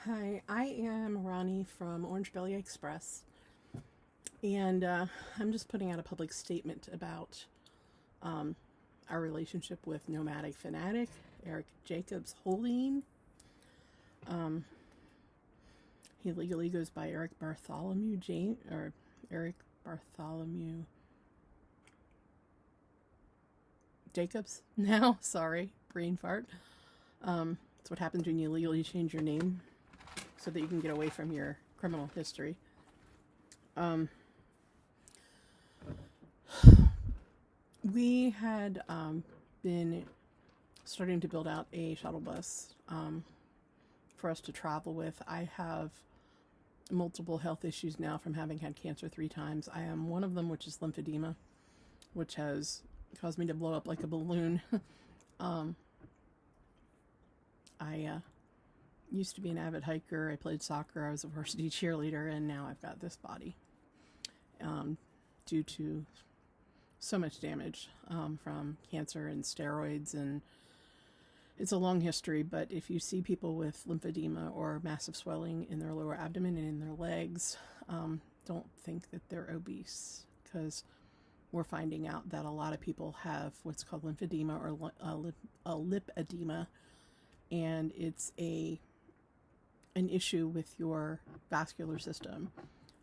Hi, I am Ronnie from Orange Belly Express, and I'm just putting out a public statement about um, our relationship with Nomadic Fanatic, Eric Jacobs Holding. Um, he legally goes by Eric Bartholomew James or Eric Bartholomew Jacobs now. Sorry, brain fart. That's what happens when you legally change your name so that you can get away from your criminal history. Um, we had been starting to build out a shuttle bus for us to travel with. I have multiple health issues now from having had cancer 3 times. I am one of them, which is lymphedema, which has caused me to blow up like a balloon. um, I used to be an avid hiker. I played soccer. I was a varsity cheerleader, and now I've got this body due to so much damage from cancer and steroids, and it's a long history. But if you see people with lymphedema or massive swelling in their lower abdomen and in their legs, don't think that they're obese, because we're finding out that a lot of people have what's called lymphedema or a lip edema, and it's an issue with your vascular system.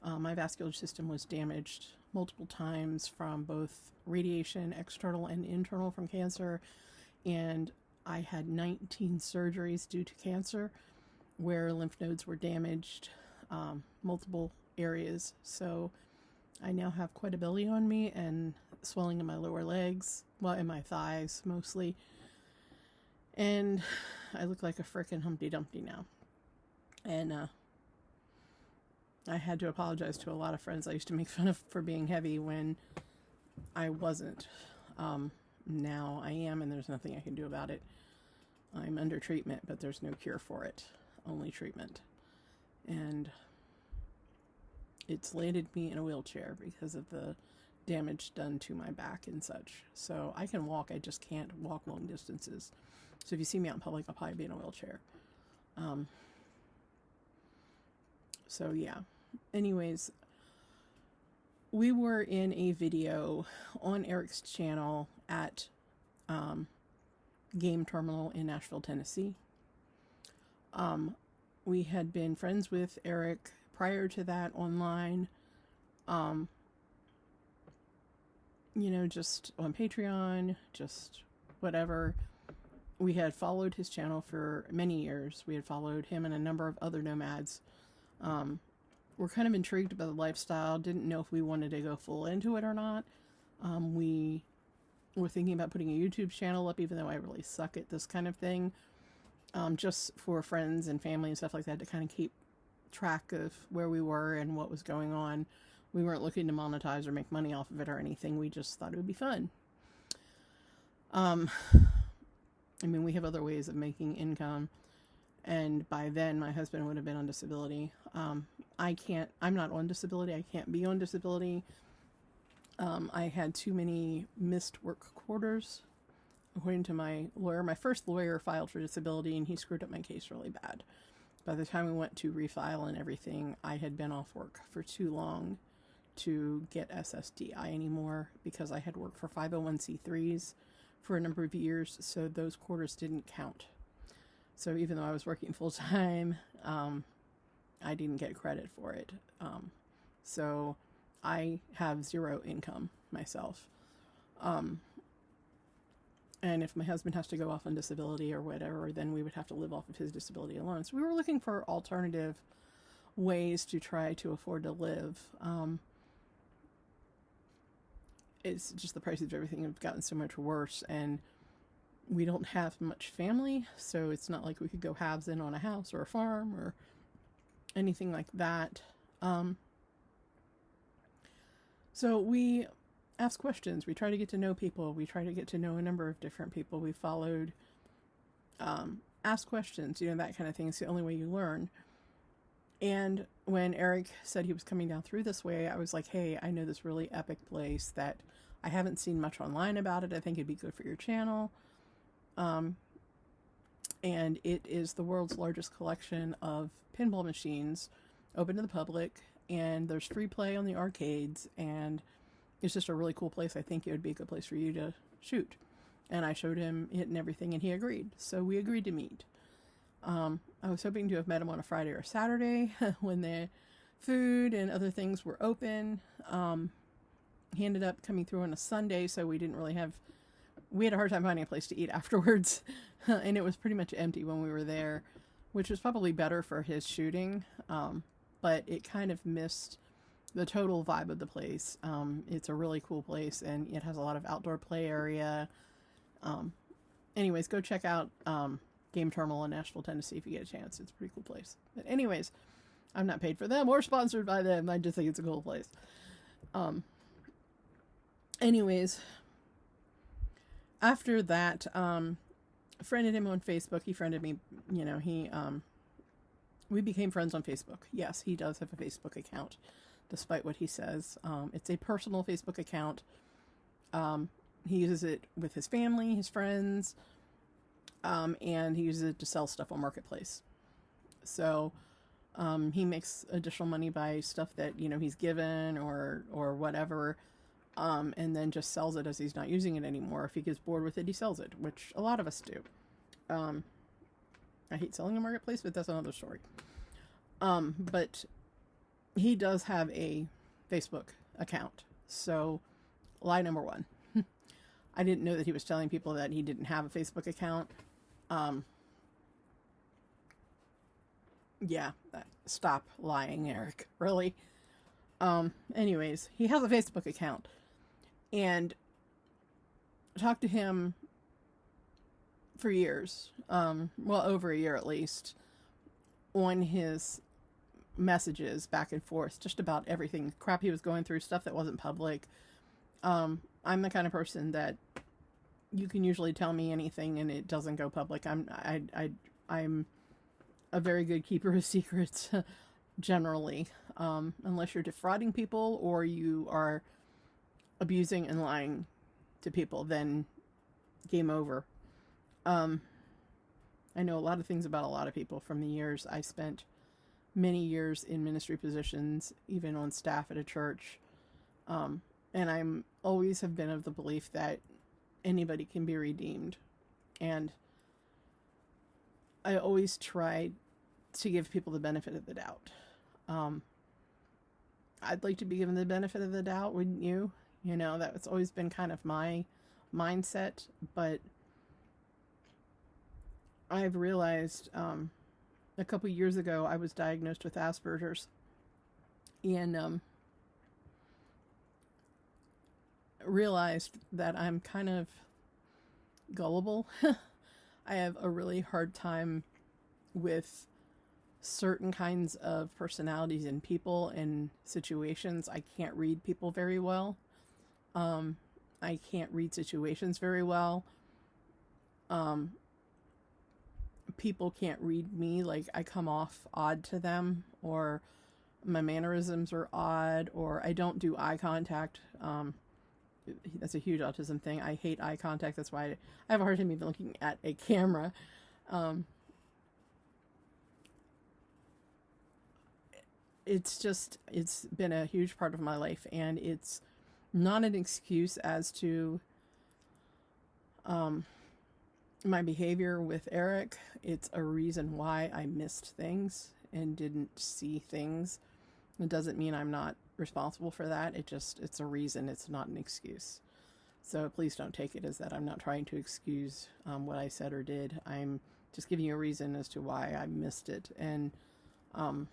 My vascular system was damaged multiple times from both radiation, external and internal, from cancer, and I had 19 surgeries due to cancer where lymph nodes were damaged, multiple areas. So I now have quite a belly on me and swelling in my lower legs, well, in my thighs mostly, and I look like a frickin' Humpty Dumpty now. And I had to apologize to a lot of friends I used to make fun of for being heavy when I wasn't. Now I am, and there's nothing I can do about it. I'm under treatment, but there's no cure for it, only treatment. And it's landed me in a wheelchair because of the damage done to my back and such. So I can walk, I just can't walk long distances. So if you see me out in public, I'll probably be in a wheelchair. So yeah. Anyways, we were in a video on Eric's channel at Game Terminal in Nashville, Tennessee. We had been friends with Eric prior to that online, just on Patreon, just whatever. We had followed his channel for many years. We had followed him and a number of other nomads. We're kind of intrigued by the lifestyle, didn't know if we wanted to go full into it or not. We were thinking about putting a YouTube channel up, even though I really suck at this kind of thing, just for friends and family and stuff like that, to kind of keep track of where we were and what was going on. We weren't looking to monetize or make money off of it or anything. We just thought it would be fun. We have other ways of making income, and by then my husband would have been on disability. I'm not on disability. I can't be on disability. I had too many missed work quarters, according to my lawyer. My first lawyer filed for disability, and he screwed up my case really bad. By the time we went to refile and everything, I had been off work for too long to get SSDI anymore, because I had worked for 501c3s for a number of years, so those quarters didn't count. So even though I was working full time, I didn't get credit for it. So I have zero income myself. And if my husband has to go off on disability or whatever, then we would have to live off of his disability alone. So we were looking for alternative ways to try to afford to live. It's just the prices of everything have gotten so much worse, and we don't have much family, so it's not like we could go halves in on a house or a farm or anything like that. So we ask questions. We try to get to know people. We try to get to know a number of different people. We followed, ask questions, that kind of thing. It's the only way you learn. And when Eric said he was coming down through this way, I was like, hey, I know this really epic place that I haven't seen much online about it. I think it'd be good for your channel. and it is the world's largest collection of pinball machines, open to the public, and there's free play on the arcades, and it's just a really cool place. I think it would be a good place for you to shoot. And I showed him it and everything, and he agreed. So we agreed to meet. I was hoping to have met him on a Friday or Saturday when the food and other things were open. He ended up coming through on a Sunday, so we didn't really have... We had a hard time finding a place to eat afterwards, and it was pretty much empty when we were there, which was probably better for his shooting, but it kind of missed the total vibe of the place. It's a really cool place, and it has a lot of outdoor play area. Anyways, go check out Game Terminal in Nashville, Tennessee if you get a chance. It's a pretty cool place. But anyways, I'm not paid for them or sponsored by them. I just think it's a cool place. Anyways, after that, friended him on Facebook. He friended me, we became friends on Facebook. Yes, he does have a Facebook account, despite what he says. It's a personal Facebook account. He uses it with his family, his friends, and he uses it to sell stuff on Marketplace. So, he makes additional money by stuff that, he's given or whatever, and then just sells it as he's not using it anymore. If he gets bored with it, he sells it, which a lot of us do. I hate selling on Marketplace, but that's another story. But he does have a Facebook account. So, lie number one. I didn't know that he was telling people that he didn't have a Facebook account. Stop lying, Eric. Really? Anyways, he has a Facebook account. And I talked to him for years, over a year at least, on his messages back and forth, just about everything, crap he was going through, stuff that wasn't public. I'm the kind of person that you can usually tell me anything and it doesn't go public. I'm a very good keeper of secrets, generally, unless you're defrauding people or you are abusing and lying to people, then game over. I know a lot of things about a lot of people from the years I spent many years in ministry positions, even on staff at a church. And I'm always have been of the belief that anybody can be redeemed. And I always try to give people the benefit of the doubt. I'd like to be given the benefit of the doubt, wouldn't you? That's always been kind of my mindset, but I've realized a couple years ago I was diagnosed with Asperger's, and realized that I'm kind of gullible. I have a really hard time with certain kinds of personalities in people and situations. I can't read people very well. I can't read situations very well. People can't read me. Like, I come off odd to them, or my mannerisms are odd, or I don't do eye contact. That's a huge autism thing. I hate eye contact. That's why I have a hard time even looking at a camera. It's been a huge part of my life, and it's not an excuse as to my behavior with Eric. It's a reason why I missed things and didn't see things. It doesn't mean I'm not responsible for that. It's a reason. It's not an excuse. So please don't take it as that I'm not trying to excuse what I said or did. I'm just giving you a reason as to why I missed it. And I'm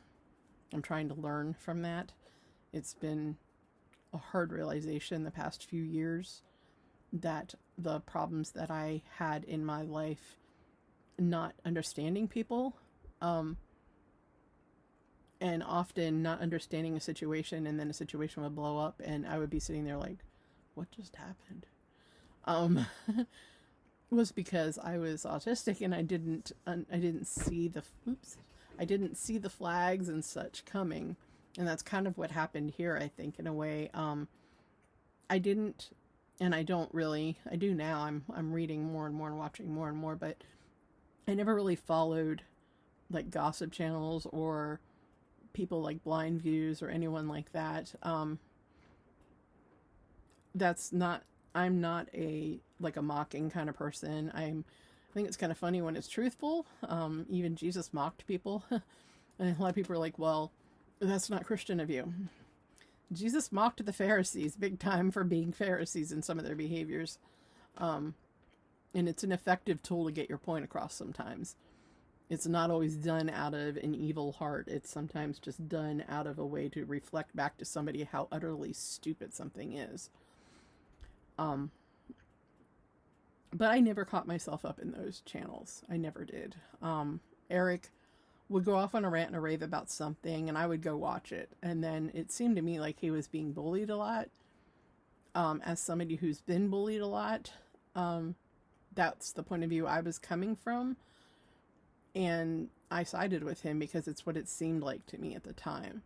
trying to learn from that. It's been a hard realization the past few years that the problems that I had in my life, not understanding people, and often not understanding a situation, and then a situation would blow up and I would be sitting there like, what just happened? Was because I was autistic and I didn't see the flags and such coming. And that's kind of what happened here, I think, in a way. I didn't, and I don't really, I do now. I'm reading more and more and watching more and more, but I never really followed like gossip channels or people like Blind Views or anyone like that. That's not, I'm not a like a mocking kind of person. I think it's kind of funny when it's truthful. Even Jesus mocked people. And a lot of people are like, well, that's not Christian of you. Jesus mocked the Pharisees big time for being Pharisees in some of their behaviors. And it's an effective tool to get your point across sometimes. It's not always done out of an evil heart. It's sometimes just done out of a way to reflect back to somebody how utterly stupid something is. But I never caught myself up in those channels. I never did. Eric would go off on a rant and a rave about something, and I would go watch it. And then it seemed to me like he was being bullied a lot. As somebody who's been bullied a lot, that's the point of view I was coming from. And I sided with him because it's what it seemed like to me at the time.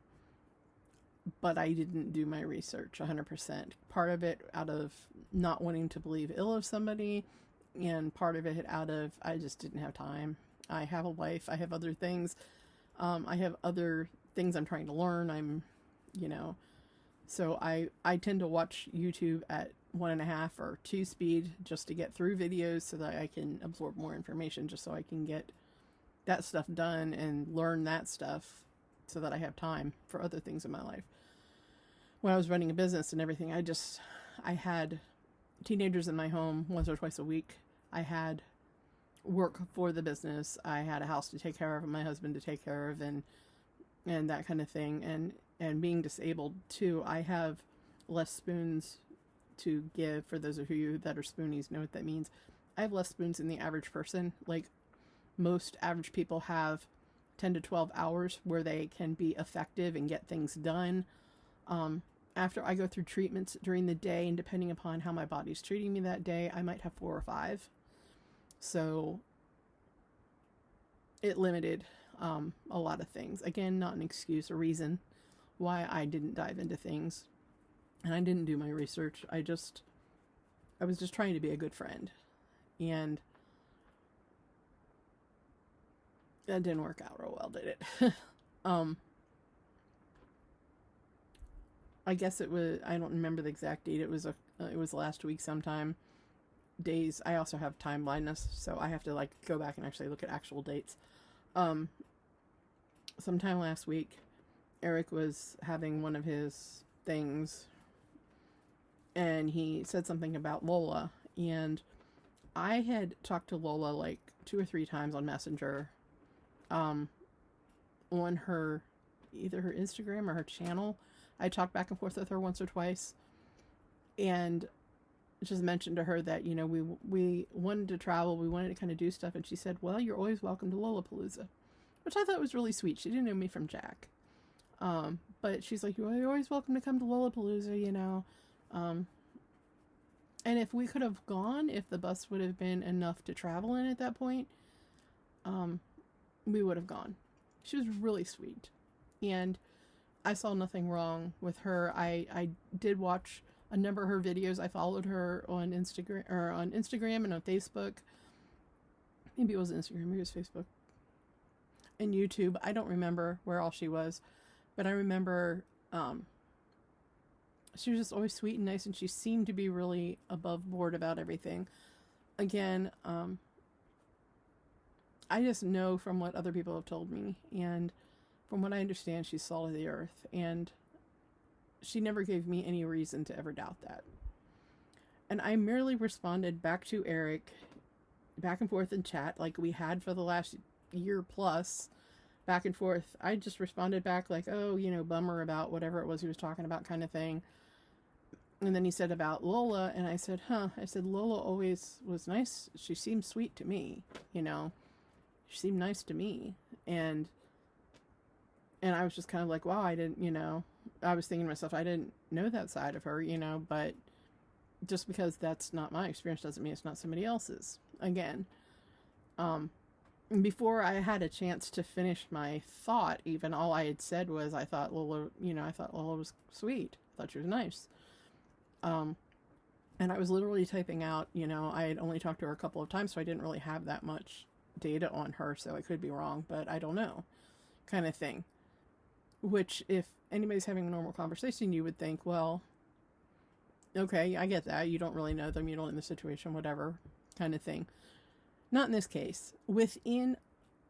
But I didn't do my research 100%. Part of it out of not wanting to believe ill of somebody, and part of it out of I just didn't have time. I have a life. I have other things. I have other things I'm trying to learn. So I tend to watch YouTube at 1.5 or 2 speed just to get through videos so that I can absorb more information, just so I can get that stuff done and learn that stuff so that I have time for other things in my life. When I was running a business and everything, I had teenagers in my home once or twice a week. I had work for the business. I had a house to take care of and my husband to take care of and that kind of thing. And being disabled too, I have less spoons to give. For those of you that are spoonies know what that means. I have less spoons than the average person. Like most average people have 10 to 12 hours where they can be effective and get things done. After I go through treatments during the day, and depending upon how my body's treating me that day, I might have 4 or 5. So it limited a lot of things. Again, not an excuse or reason why I didn't dive into things. And I didn't do my research. I was just trying to be a good friend. And that didn't work out real well, did it? I guess it was, I don't remember the exact date. It was last week sometime. Days. I also have time blindness, so I have to like go back and actually look at actual dates. Sometime last week, Eric was having one of his things, and he said something about Lola, and I had talked to Lola like 2 or 3 times on Messenger, on her, either her Instagram or her channel. I talked back and forth with her once or twice, and just mentioned to her that, we wanted to travel, we wanted to kind of do stuff, and she said, well, you're always welcome to Lollapalooza, which I thought was really sweet. She didn't know me from Jack. But she's like, you're always welcome to come to Lollapalooza, and if we could have gone, if the bus would have been enough to travel in at that point, we would have gone. She was really sweet, and I saw nothing wrong with her. I did watch a number of her videos. I followed her on Instagram and on Facebook. Maybe it was Instagram, maybe it was Facebook. And YouTube. I don't remember where all she was, but I remember she was just always sweet and nice, and she seemed to be really above board about everything. Again, I just know from what other people have told me, and from what I understand, she's salt of the earth, and she never gave me any reason to ever doubt that. And I merely responded back to Eric, back and forth in chat, like we had for the last year plus, back and forth. I just responded back like, oh, bummer about whatever it was he was talking about, kind of thing. And then he said about Lola, and I said, I said, Lola always was nice. She seemed sweet to me, She seemed nice to me. And I was just kind of like, wow, I didn't, I was thinking to myself, I didn't know that side of her, but just because that's not my experience doesn't mean it's not somebody else's. Again, before I had a chance to finish my thought, even all I had said was, I thought Lola was sweet. I thought she was nice. And I was literally typing out, I had only talked to her a couple of times, so I didn't really have that much data on her, so I could be wrong, but I don't know, kind of thing. Which, if anybody's having a normal conversation, you would think, well, okay, I get that. You don't really know them, you don't know the situation, whatever, kind of thing. Not in this case. Within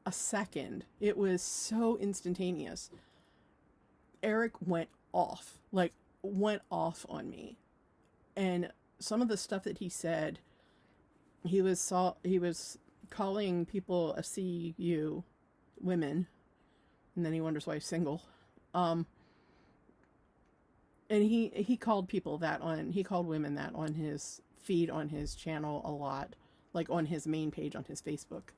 a second, it was so instantaneous. Eric went off, like, went off on me. And some of the stuff that he said, he was calling people a CU, women, and then he wonders why he's single. And he called people that on, he called women that on his feed on his channel a lot, like on his main page on his Facebook,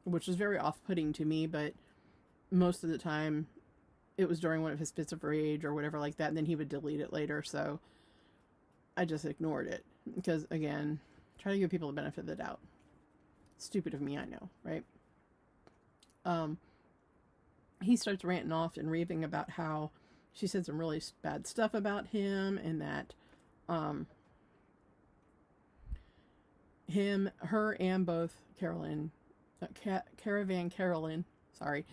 which was very off-putting to me, but most of the time it was during one of his fits of rage or whatever like that, and then he would delete it later, so I just ignored it, because, again, try to give people the benefit of the doubt. Stupid of me, I know, right? He starts ranting off and raving about how she said some really bad stuff about him, and that her and both Caravan Carolyn, sorry,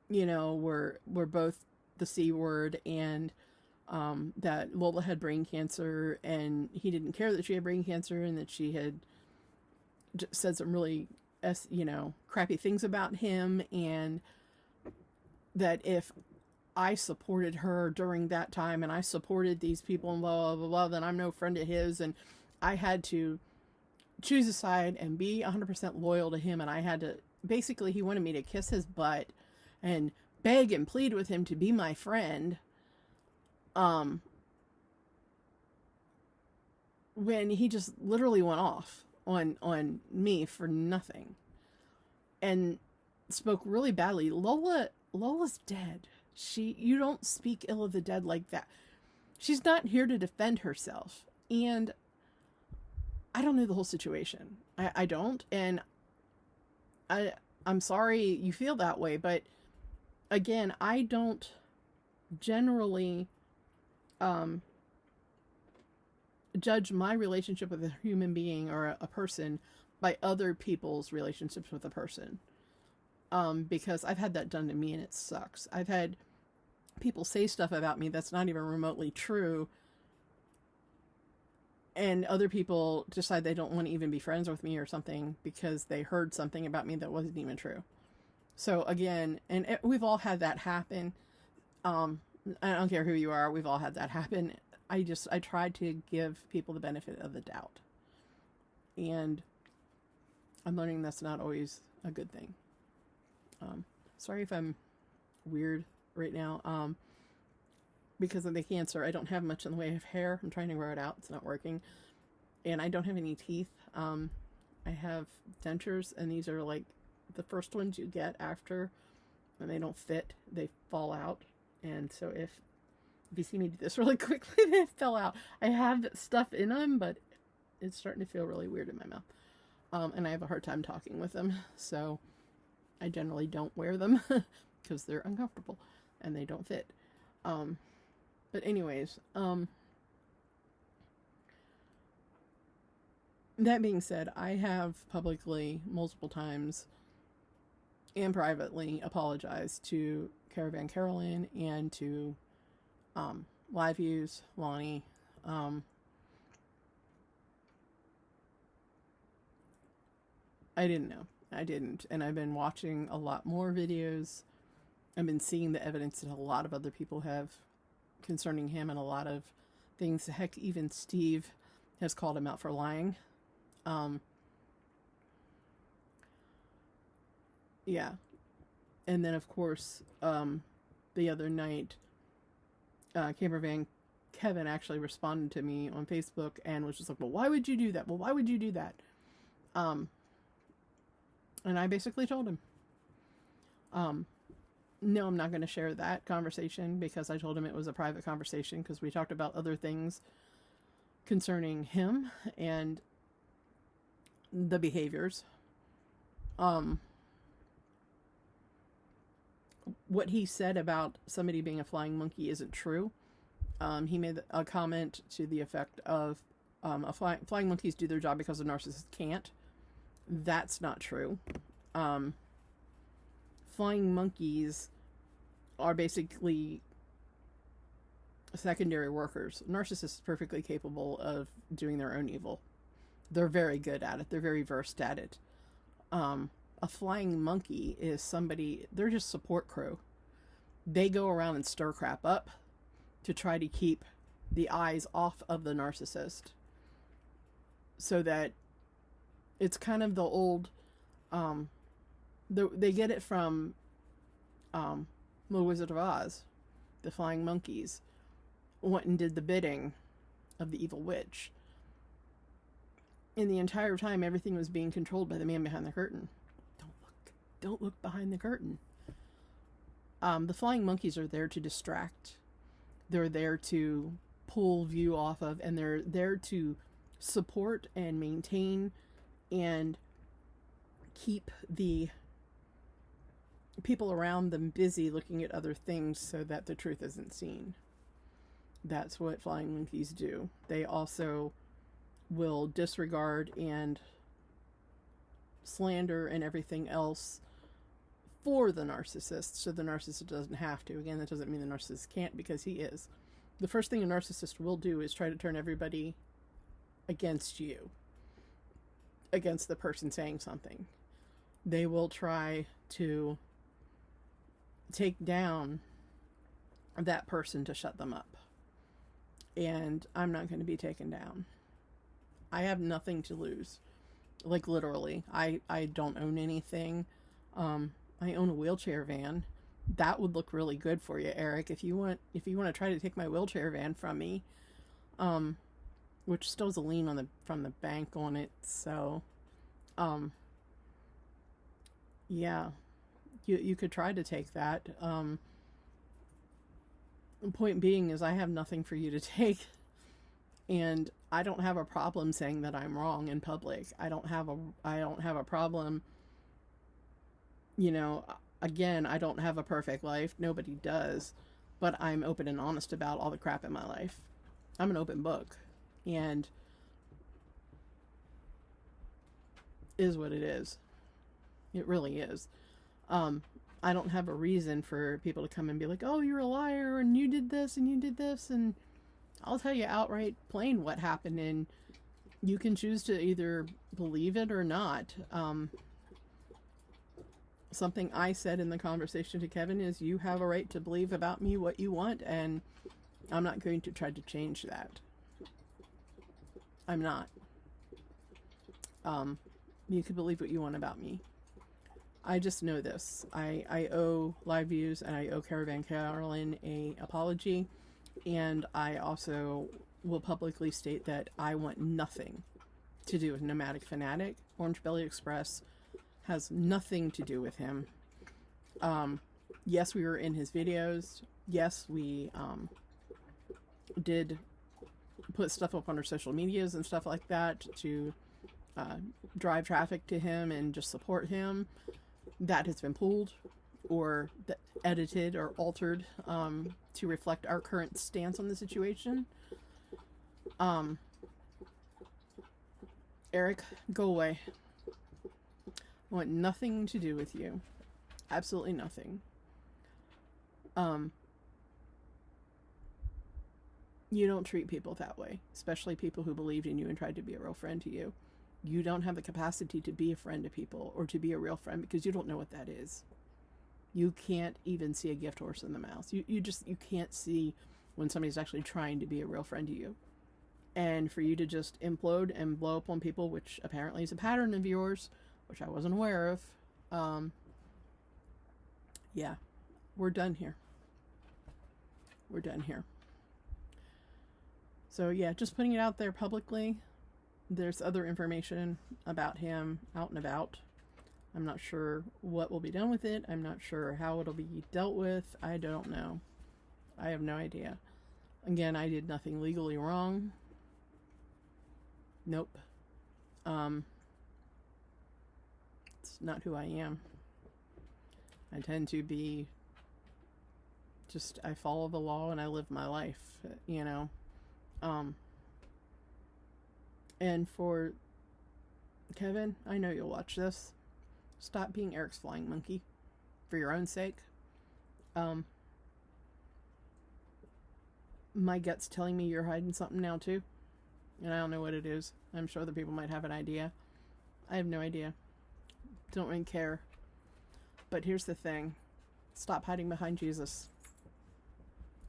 you know, were both the C word, and that Lola had brain cancer, and he didn't care that she had brain cancer, and that she had said some really, you know, crappy things about him, and that if I supported her during that time, and I supported these people, and blah, blah, blah, blah, then I'm no friend of his, and I had to choose a side and be 100% loyal to him, and I had to, basically, he wanted me to kiss his butt and beg and plead with him to be my friend, when he just literally went off on me for nothing, and spoke really badly. Lola's dead. You don't speak ill of the dead like that. She's not here to defend herself. And I don't know the whole situation. I don't. And I'm sorry you feel that way. But again, I don't generally judge my relationship with a human being or a person by other people's relationships with a person. Because I've had that done to me, and it sucks. I've had people say stuff about me that's not even remotely true, and other people decide they don't want to even be friends with me or something because they heard something about me that wasn't even true. So again, and we've all had that happen. I don't care who you are, we've all had that happen. I try to give people the benefit of the doubt, and I'm learning that's not always a good thing. Sorry if I'm weird right now. Because of the cancer, I don't have much in the way of hair. I'm trying to grow it out. It's not working. And I don't have any teeth. I have dentures, and these are like the first ones you get after, and they don't fit. They fall out. And so if you see me do this really quickly, they fell out. I have stuff in them, but it's starting to feel really weird in my mouth. And I have a hard time talking with them. So I generally don't wear them because they're uncomfortable and they don't fit. But anyways, that being said, I have publicly multiple times and privately apologized to Caravan Carolyn and to Live Views, Lonnie. I didn't know. I didn't. And I've been watching a lot more videos. I've been seeing the evidence that a lot of other people have concerning him, and a lot of things. Heck, even Steve has called him out for lying. Yeah. And then, of course, the other night, Campervan Kevin actually responded to me on Facebook and was just like, well, why would you do that? Well, why would you do that? And I basically told him, no, I'm not going to share that conversation, because I told him it was a private conversation, because we talked about other things concerning him and the behaviors. What he said about somebody being a flying monkey isn't true. He made a comment to the effect of Flying monkeys do their job because the narcissist can't. That's not true. Um, Flying monkeys are basically secondary workers. Narcissists is perfectly capable of doing their own evil. They're very good at it. They're very versed at it. A flying monkey is somebody, they're just support crew. They go around and stir crap up to try to keep the eyes off of the narcissist, so that it's kind of the old, they get it from The Wizard of Oz. The flying monkeys went and did the bidding of the evil witch. And the entire time, everything was being controlled by the man behind the curtain. Don't look behind the curtain. The flying monkeys are there to distract. They're there to pull view off of, and they're there to support and maintain and keep the people around them busy looking at other things so that the truth isn't seen. That's what flying monkeys do. They also will disregard and slander and everything else for the narcissist, so the narcissist doesn't have to. Again, that doesn't mean the narcissist can't, because he is. The first thing a narcissist will do is try to turn everybody against you, against the person saying something. They will try to take down that person to shut them up. And I'm not going to be taken down. I have nothing to lose. Like, literally. I don't own anything. I own a wheelchair van. That would look really good for you, Eric. If you want to try to take my wheelchair van from me, which still has a lien on from the bank on it, so yeah, you could try to take that. The point being is, I have nothing for you to take, and I don't have a problem saying that I'm wrong in public. I don't have a problem. Again, I don't have a perfect life. Nobody does. But I'm open and honest about all the crap in my life. I'm an open book. And is what it is. It really is. I don't have a reason for people to come and be like, oh, you're a liar, and you did this, and you did this, and I'll tell you outright plain what happened, and you can choose to either believe it or not. Something I said in the conversation to Kevin is, you have a right to believe about me what you want, and I'm not going to try to change that. I'm not. You can believe what you want about me. I just know this. I owe Live Views and I owe Caravan Carolyn a apology, and I also will publicly state that I want nothing to do with Nomadic Fanatic. Orange Belly Express has nothing to do with him. Yes, we were in his videos. Yes, we did put stuff up on our social medias and stuff like that to drive traffic to him and just support him. That has been pulled or edited or altered to reflect our current stance on the situation. Eric, go away. I want nothing to do with you. Absolutely nothing. You don't treat people that way, especially people who believed in you and tried to be a real friend to you. You don't have the capacity to be a friend to people or to be a real friend, because you don't know what that is. You can't even see a gift horse in the mouth. You can't see when somebody's actually trying to be a real friend to you. And for you to just implode and blow up on people, which apparently is a pattern of yours, which I wasn't aware of. Yeah, we're done here. We're done here. So yeah, just putting it out there publicly. There's other information about him out and about. I'm not sure what will be done with it. I'm not sure how it'll be dealt with. I don't know. I have no idea. Again, I did nothing legally wrong. Nope. It's not who I am. I tend to be I follow the law and I live my life, And for Kevin, I know you'll watch this. Stop being Eric's flying monkey for your own sake. My gut's telling me you're hiding something now too. And I don't know what it is. I'm sure other people might have an idea. I have no idea. Don't really care. But here's the thing. Stop hiding behind Jesus.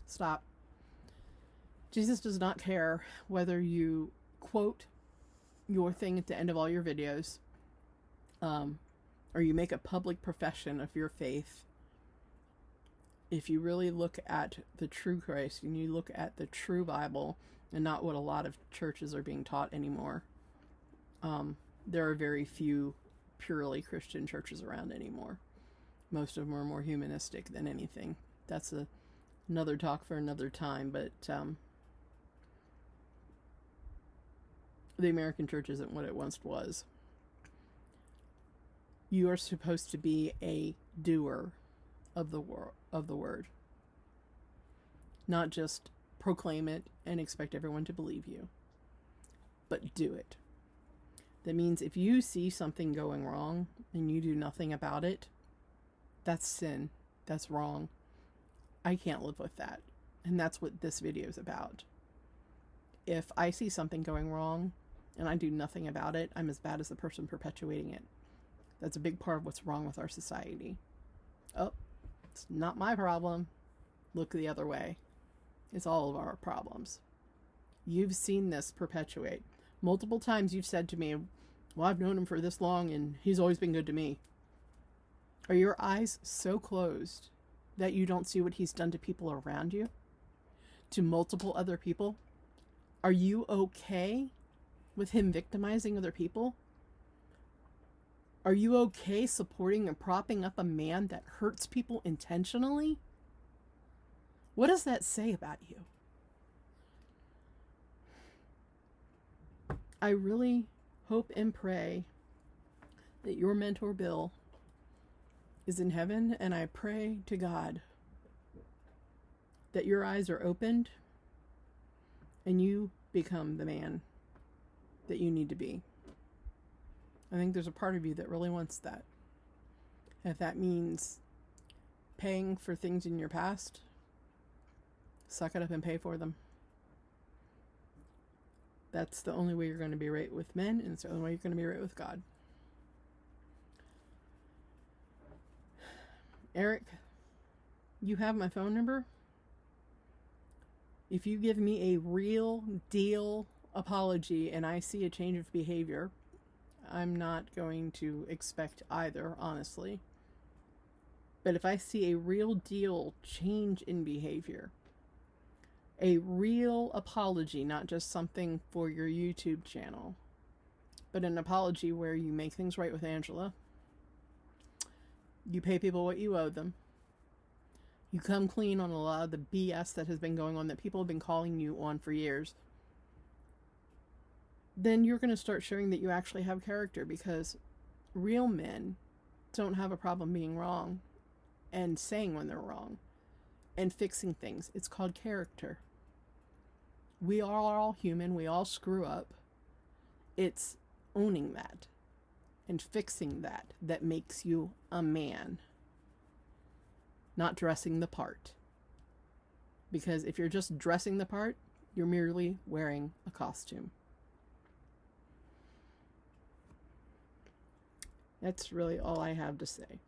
Stop. Jesus does not care whether you quote your thing at the end of all your videos, or you make a public profession of your faith. If you really look at the true Christ and you look at the true Bible and not what a lot of churches are being taught anymore, there are very few purely Christian churches around anymore. Most of them are more humanistic than anything. That's another talk for another time, but the American church isn't what it once was. You are supposed to be a doer of the word, not just proclaim it and expect everyone to believe you, but do it. That means if you see something going wrong and you do nothing about it, that's sin. That's wrong. I can't live with that. And that's what this video is about. If I see something going wrong and I do nothing about it, I'm as bad as the person perpetuating it. That's a big part of what's wrong with our society. Oh, it's not my problem. Look the other way. It's all of our problems. You've seen this perpetuate. Multiple times you've said to me, well, I've known him for this long and he's always been good to me. Are your eyes so closed that you don't see what he's done to people around you? To multiple other people? Are you okay with him victimizing other people? Are you okay supporting and propping up a man that hurts people intentionally? What does that say about you? I really hope and pray that your mentor, Bill, is in heaven, and I pray to God that your eyes are opened and you become the man that you need to be. I think there's a part of you that really wants that. If that means paying for things in your past, suck it up and pay for them. That's the only way you're going to be right with men, and it's the only way you're going to be right with God. Eric, you have my phone number. If you give me a real deal apology and I see a change of behavior, I'm not going to expect either, honestly. But if I see a real deal change in behavior, a real apology, not just something for your YouTube channel, but an apology where you make things right with Angela, you pay people what you owe them, you come clean on a lot of the BS that has been going on that people have been calling you on for years, then you're going to start showing that you actually have character, because real men don't have a problem being wrong and saying when they're wrong and fixing things. It's called character. We are all human. We all screw up. It's owning that and fixing that makes you a man, not dressing the part. Because if you're just dressing the part, you're merely wearing a costume. That's really all I have to say.